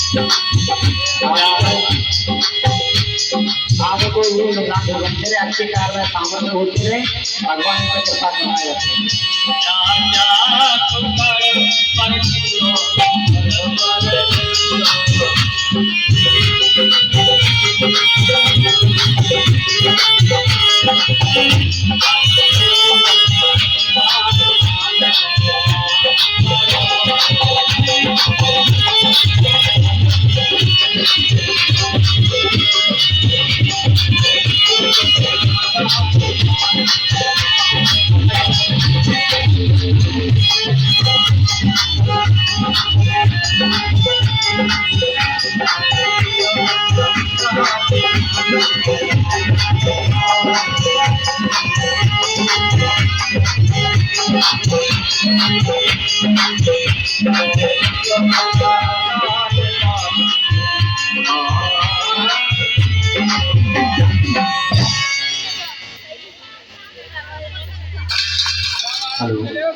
आपको ये मेरे अच्छे कार में सामने होते रहे भगवान की कृपा बनाए रखे। हेलो।